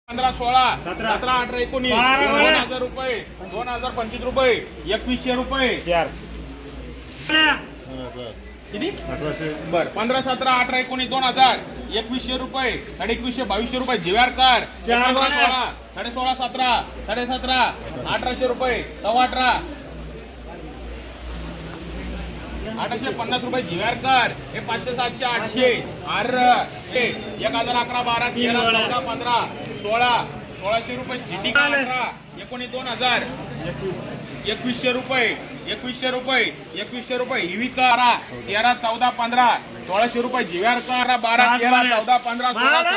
15 16 17 18 19 2000 रुपये 2025 रुपये 2100 रुपये किती बर 15 17 18 19 2000 2100 रुपये 2100 2200 रुपये जिव्यारकर 16 16 17 17 1800 रुपये 18 850 रुपये जिव्यारकर हे 500 700 800 अर 1011 12 13 14 15 16 1600 रुपये जीटी 18 19 2000 2100 रुपये 2100 रुपये 2100 रुपये हिविका 13 14 15 1600 रुपये जिव्यारकर 12 13 14 15 16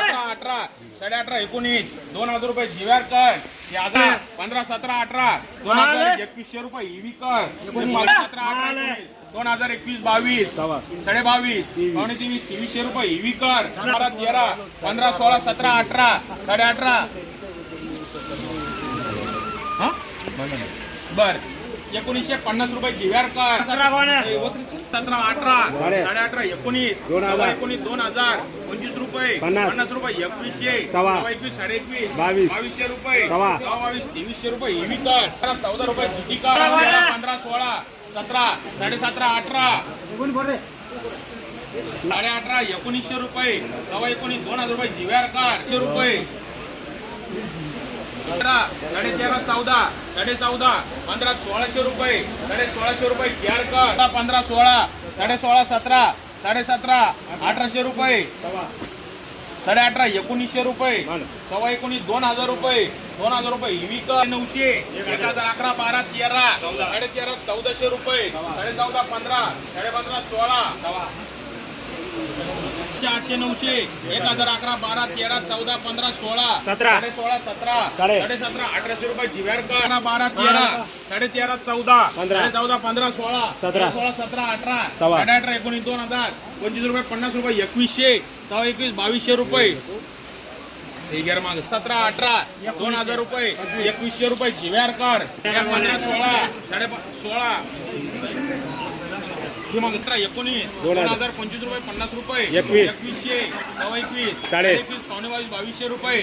17 18 18 19 2000 रुपये जिव्यारकर 15 17 18 2100 रुपये हिविकर 17 18 2021 22 22 पावणे 2300 रुपये हिविकर 12 13 15 16 17 18 18 बर 1950 रुपये जिव्यारकर 17 18 18 19 19 2000 25 रुपये 50 रुपये 2100 21 21 2200 रुपये 22 2300 रुपये हिविकर 14 रुपये जीटीका 15 16 17 17 18 18 1900 रुपये 19 2000 रुपये जिव्यारकर 100 रुपये 13 14 14 15 1600 रुपये 1600 रुपये जिव्यारकर 15 16 16 17 17 1800 रुपये 18 1900 रुपये 19 2000 रुपये 2000 रुपये हिविकर 900 1011 12 13 13 1400 रुपये 14 15 15 16 800 900 1011 12 13 14 15 16 17 17 17 1800 रुपये जिव्यारकर 12 13 13 14 14 15 16 16 17 18 18 19 2000 25 रुपये 50 रुपये 2100 21 2200 रुपये 17 18 2000 रुपये 2100 रुपये जिव्यारकर 15 16 16 19 2025 रुपये 50 रुपये 2100 21 पावणे 2200 रुपये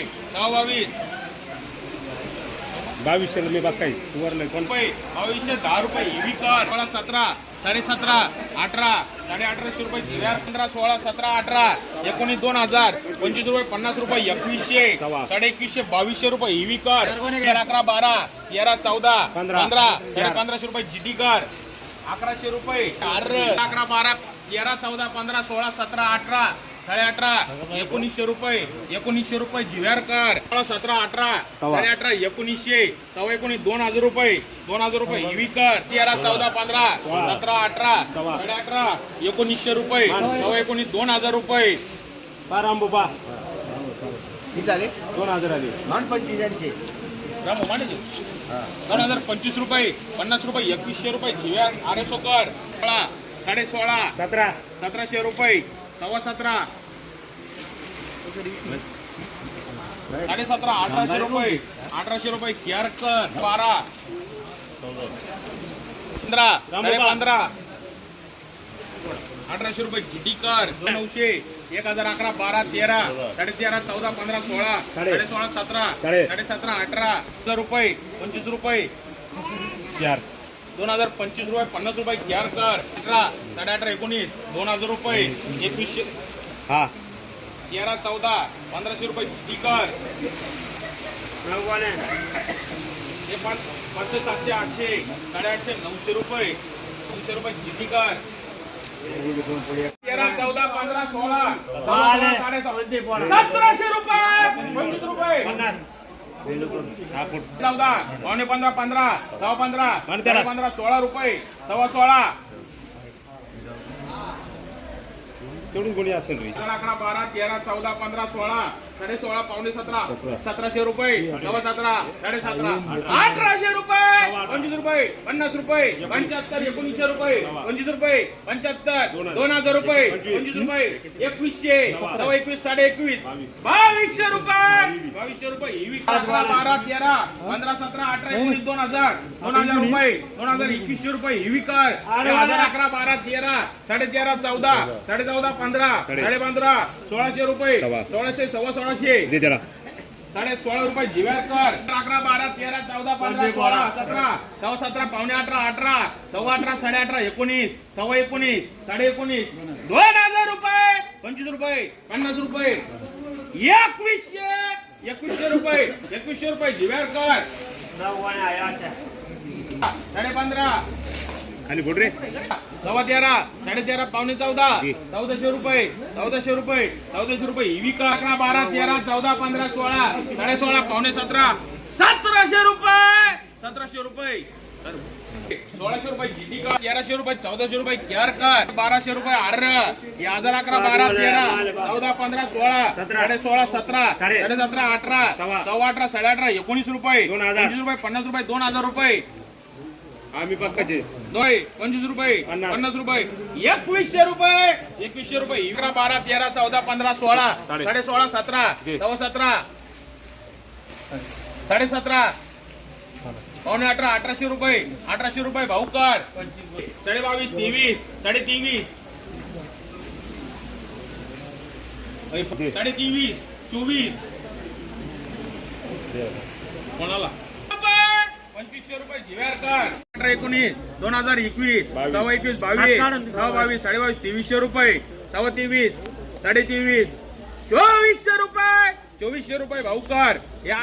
22 मी बघ काही वर नाही कोण 2200 10 रुपये हिविकर 17 17 18 1800 रुपये जिव्यार 15 16 17 18 19 2000 25 रुपये 50 रुपये 2100 2100 2200 रुपये हिविकर 11 12 13 14 15 1500 रुपये जीटीकर 1100 रुपये 11 12 13 14 15 16 17 18 18 1900 रुपये जिव्यारकर 17 18 18 1900 19 2000 रुपये हिविकर 13 14 15 17 18 18 1900 रुपये 19 2000 रुपये बाबा किती झाले 2000 आले 2025 रुपये 50 रुपये 2100 रुपये जिव्यार आरेसोकर 16 17 1700 रुपये 17 17 1800 रुपये केअरकर 12 15 1800 रुपये जीटीकर 900 1011 12 13 13 14 15 16 16 17 17 18 रुपये 25 रुपये 2025 रुपये 50 रुपये केअरकर 18 19 2000 रुपये 2100 हा 13 14 1500 रुपये जीटीकर हे 500 700 800 850 900 रुपये 900 रुपये जीटीकर 13 14 15 16 1700 रुपये 25 रुपये 14 पावणे 15 15 सव्वा 15 15 16 रुपये सव्वा 16 तेवढून कोणी असेल रे 11 12 13 14 15 16 16 पावणे 17 1700 रुपये सव्वा 17 17.5 1800 रुपये 25 रुपये 50 रुपये 75 1900 रुपये 25 रुपये 75 2000 रुपये 25 रुपये 2100 सव्वा 21 21.5 2200 रुपये 12 13 15 17 18 19 2000 रुपये 2100 रुपये हिविकर 11 12 13 13.5 14 15 15 1600 रुपये 1600 सव्वा 1600 दे त्याला 16.5 रुपये जिवेरकर 11 12 13 14 15 16 17 सव्वा 17 पावणे 18 18 सव्वा 18 18.5 19 सव्वा 19 साडे 19 2000 रुपये 25 रुपये 50 रुपये 2100 रुपये 2100 रुपये जिवेरकर 15.5 खाली बोल रे सव्वा 13 13.5 पावणे 14 1400 रुपये 1400 रुपये इविका 11 12 13 14 15 16 16.5 पावणे 17 1700 रुपये 1600 रुपये जीडी का 1300 रुपये 1400 रुपये केअरकर 1200 रुपये आर 11 12 13 14 15 16 16 17 17 18 सव्वा 18 18.5 19 रुपये 25 रुपये 50 रुपये 2000 रुपये आम्ही पक्काचे 25 रुपये 50 रुपये 2100 रुपये 11 12 13 14 15 16 16.5 17 सव्वा 17 17.5 पावणे 18 1800 रुपये भाऊकर 22.5 23 23.5 23.5 24 कोणाला 2500 रुपये जिवेरकर 19 2021 सव्वा 21 22 सव्वा 22 साडे 22 2300 रुपये सव्वा 23 साडे 23 2400 रुपये भाऊकर या